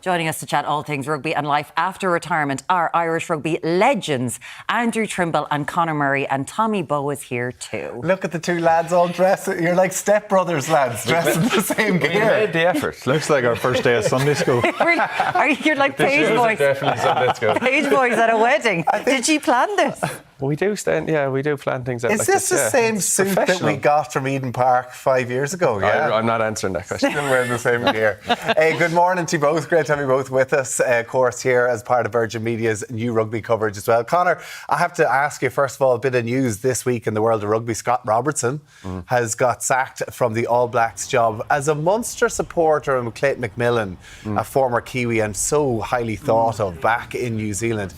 Joining us to chat all things rugby and life after retirement are Irish Rugby legends Andrew Trimble and Conor Murray, and Tommy Bowe is here too. Look at the two lads all dressed. You're like stepbrothers, lads, dressed in the same gear. We made the effort. Looks like our first day of Sunday school. You're like page boys. Definitely Sunday school. Page boys at a wedding. Did you plan this? We do plan things out Is like this this. the same suit that we got from Eden Park 5 years ago? Yeah, I'm not answering that question. Still wearing the same gear. Hey, good morning to you both. Great to have you both with us. Of course, here as part of Virgin Media's new rugby coverage as well. Conor, I have to ask you, first of all, a bit of news this week in the world of rugby. Scott Robertson has got sacked from the All Blacks job. As a Munster supporter and Clayton McMillan, a former Kiwi and so highly thought of back in New Zealand,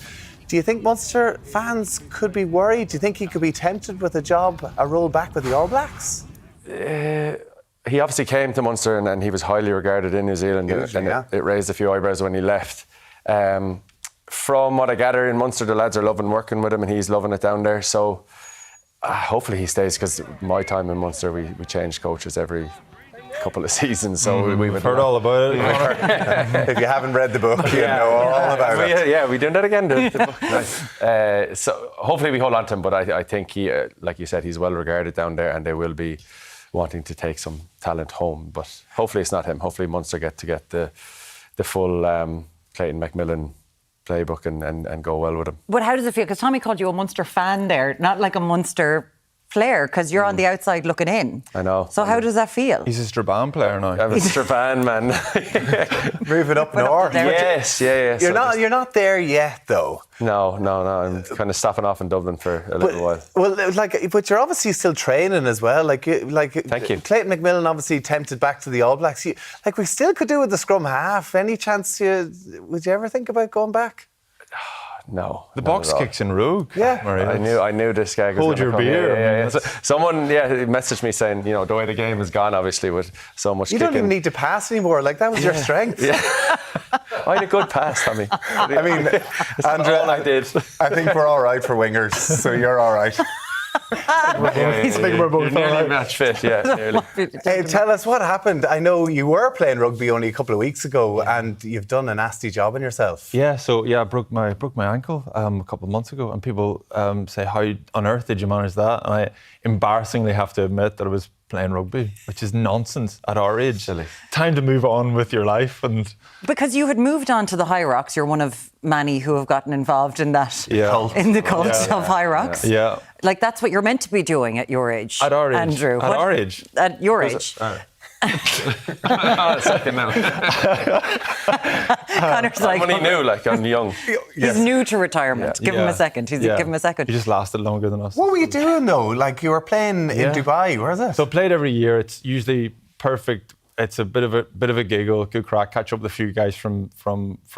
do you think Munster fans could be worried? Do you think he could be tempted with a role back with the All Blacks? He obviously came to Munster and he was highly regarded in New Zealand. It raised a few eyebrows when he left. From what I gather in Munster, the lads are loving working with him and he's loving it down there. So hopefully he stays, because my time in Munster, we changed coaches every couple of seasons, so we've heard all about it. If you haven't read the book, you know all about it. Yeah, we're doing that again. The book. Nice. So hopefully we hold on to him, but I think he, like you said, he's well regarded down there, and they will be wanting to take some talent home. But hopefully it's not him. Hopefully Munster get the full Clayton McMillan playbook and go well with him. But how does it feel? Because Tommy called you a Munster fan there, not like a Munster player, because you're on the outside looking in. I know. So how does that feel? He's a Strabane player now. I'm a Strabane man. Moving up north. Yes. You're not there yet, though. No. I'm kind of stopping off in Dublin for a little while. Well, but you're obviously still training as well. Thank you. Clayton McMillan obviously tempted back to the All Blacks. We still could do with the scrum half. Any chance would you ever think about going back? No. The box kicks in Rogue. Yeah. Murray. I knew this guy was hold your come. beer. Yeah. So, someone messaged me saying, the way the game has gone, obviously, with so much You kicking. don't even need to pass anymore. That was your strength. Yeah. I had a good pass, Tommy. I mean, Andrew, all I did. I think we're all right for wingers, so you're all right. We're both nearly all right. match fit, nearly. Hey, tell us what happened. I know you were playing rugby only a couple of weeks ago, and you've done a nasty job on yourself. Yeah, I broke my ankle a couple of months ago, and people say, how on earth did you manage that? And I embarrassingly have to admit that I was playing rugby, which is nonsense at our age. Silly. Time to move on with your life. And because you had moved on to the High Rocks, you're one of many who have gotten involved in that, in the cult of High Rocks. Yeah. That's what you're meant to be doing at your age. At our age. Andrew. At our age. At your age. A second now. Connor's I'm only new, I'm young. He's new to retirement. Yeah. Give him a second. Give him a second. He just lasted longer than us. What were you doing though? You were playing in Dubai, was it? So played every year. It's usually perfect. It's a bit of a giggle, good crack, catch up with a few guys from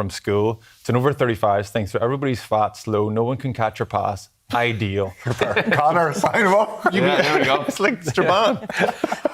school. It's an over 35s thing, so everybody's fat, slow, no one can catch or pass. Ideal. Conor, sign him up. There we go. It's like Strabane.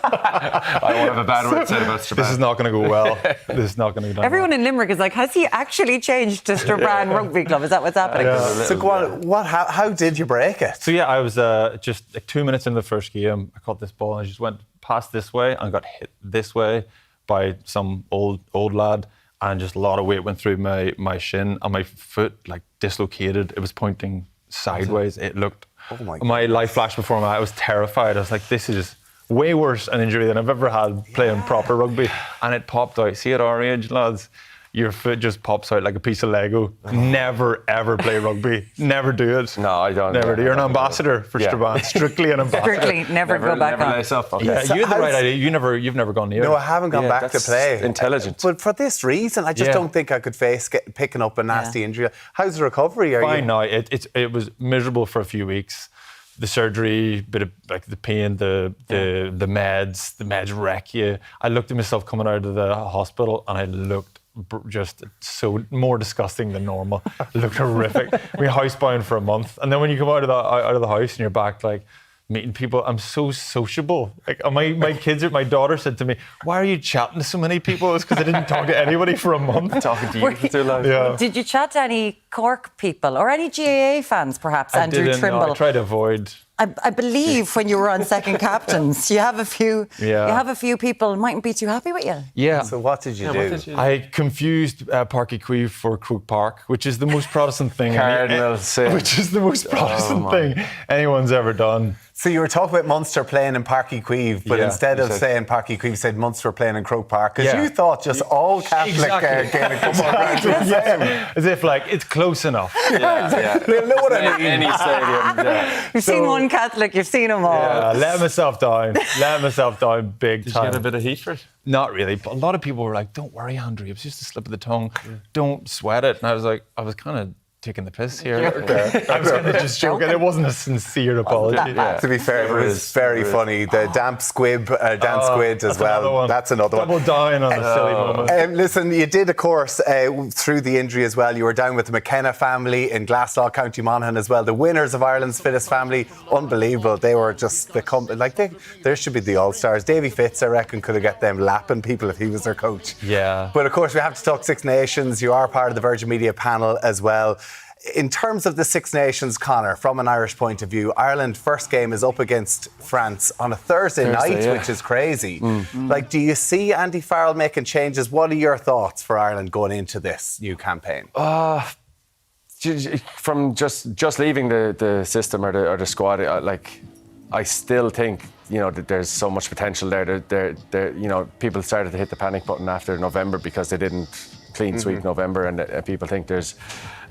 I won't have a bad word said about Strabane. This is not going to go well. This is not going to go down. Everyone in Limerick is like, has he actually changed to Strabane Rugby Club? Is that what's happening? So go on, how did you break it? So I was just 2 minutes in the first game. I caught this ball and I just went past this way and got hit this way by some old lad, and just a lot of weight went through my shin and my foot dislocated. It was pointing sideways. It looked. Oh my my life flashed before my eye. I was terrified. I was like, this is way worse an injury than I've ever had playing proper rugby. And it popped out. See, at our age, lads, your foot just pops out like a piece of Lego. Never, ever play rugby. Never do it. No, I don't. Never do. You're an ambassador for Strabane. Strictly an ambassador. Strictly, never go back never on. lace up. Okay. Yeah, you had the right idea. You've never gone near. No, I haven't gone back to play. Intelligent. But for this reason, I just don't think I could face picking up a nasty injury. How's the recovery? Fine now. It was miserable for a few weeks. The surgery, bit of the pain, the meds wreck you. I looked at myself coming out of the hospital and I looked just so more disgusting than normal. It looked horrific. We were housebound for a month, and then when you come out of the house and you're back meeting people, I'm so sociable. My kids, my daughter said to me, "Why are you chatting to so many people?" It's because I didn't talk to anybody for a month. Talking to you for too long. Yeah. Did you chat to any Cork people or any GAA fans, perhaps? Andrew didn't, Trimble. No, I tried to avoid. I believe when you were on second captains, you have a few people mightn't be too happy with you. Yeah. So what did you do? I confused Parky Queeve for Crook Park, which is the most Protestant thing. Cardinal sin. Which is the most Protestant thing anyone's ever done. So you were talking about Munster playing in Parky Queeve, but instead of saying Parky Queeve, you said Munster were playing in Croke Park, because you thought just all Catholic Gaelic football yeah. As if like it's close enough. They'll know what I mean. Any stadium. You've seen one Catholic, you've seen them all. Yeah, let myself down. Let myself down big time. Did you get a bit of heat for it? Not really. But a lot of people were like, "Don't worry, Andrew. It was just a slip of the tongue. Don't sweat it." And I was like, I was kind of taking the piss here. I was kind of just joking. It wasn't a sincere apology. To be fair, it was very funny. The damp squid as well. That's another one. Double down on a silly moment. Listen, you did, of course, through the injury as well. You were down with the McKenna family in Glasgow, County Monaghan as well. The winners of Ireland's Fittest Family, unbelievable. They were just there should be the All-Stars. Davy Fitz, I reckon, could have got them lapping people if he was their coach. Yeah. But of course, we have to talk Six Nations. You are part of the Virgin Media panel as well. In terms of the Six Nations, Conor, from an Irish point of view, Ireland first game is up against France on a Thursday night, which is crazy. Like, do you see Andy Farrell making changes? What are your thoughts for Ireland going into this new campaign? From just leaving the system or the squad, I still think that there's so much potential there. People started to hit the panic button after November because they didn't clean sweep November, and people think there's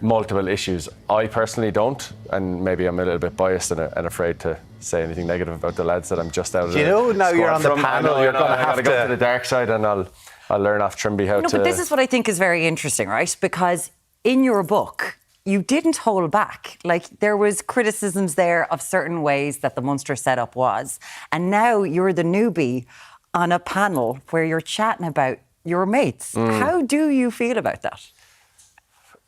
multiple issues. I personally don't, and maybe I'm a little bit biased and afraid to say anything negative about the lads that I'm just out of the now squad you're on the panel, you're going to have to go to the dark side, and I'll learn off Trimby how to... But this is what I think is very interesting, right? Because in your book, you didn't hold back. Like, there was criticisms there of certain ways that the Munster setup was. And now you're the newbie on a panel where you're chatting about your mates. How do you feel about that?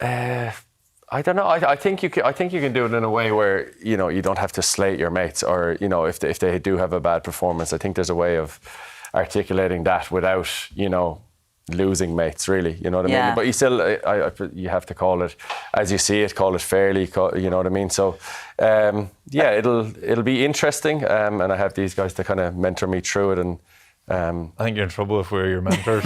I don't know. I think you can do it in a way where you don't have to slate your mates, or if they do have a bad performance. I think there's a way of articulating that without losing mates. Really, you know what I mean. But you still, you have to call it as you see it. Call it fairly. You know what I mean. So it'll be interesting, and I have these guys to kind of mentor me through it. And I think you're in trouble if we're your mentors.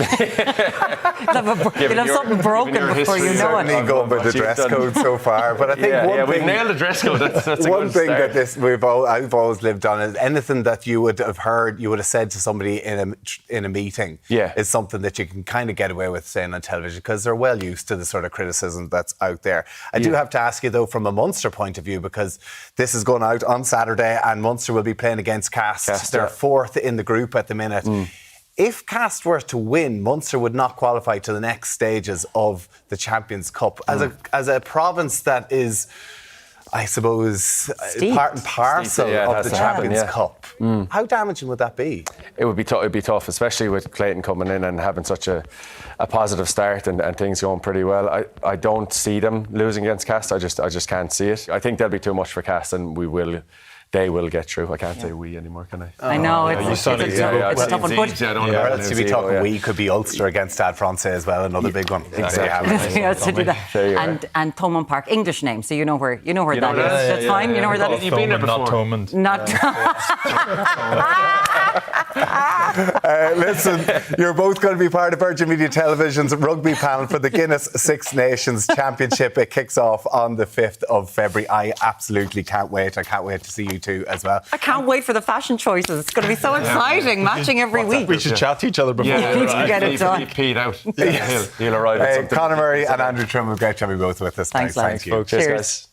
You'll have something broken before you know certainly it. going by the dress code so far, but I think we've nailed the dress code. That's a one good thing start. that I've always lived on is anything that you would have heard, you would have said to somebody in a meeting, is something that you can kind of get away with saying on television because they're well used to the sort of criticism that's out there. I do have to ask you though, from a Munster point of view, because this is going out on Saturday and Munster will be playing against Cast. They're fourth in the group at the minute. If Cast were to win, Munster would not qualify to the next stages of the Champions Cup. As a province that is, I suppose, part and parcel of the Champions Cup, how damaging would that be? It would be tough, especially with Clayton coming in and having such a positive start and things going pretty well. I don't see them losing against Cast. I just can't see it. I think that'll be too much for Cast, and they will get through. I can't say we anymore, can I? I know, it's a tough one. But or else you'd be talking we could be Ulster against Stade Francais as well, another big one. Exactly. And Thomond Park, English name, so you know where that is. That's fine, you know where that is. You've been there before. Not Thomond. Listen, you're both going to be part of Virgin Media Television's rugby panel for the Guinness Six Nations Championship. It kicks off on the 5th of February. I absolutely can't wait. I can't wait to see you two as well. I can't wait for the fashion choices. It's going to be so exciting, matching every week. We should chat to each other before. We need to get it done. Pete out. He'll arrive at something. Conor Murray and Andrew Trimble, great to have you both with us. Thanks, Thank you. Folks. Cheers.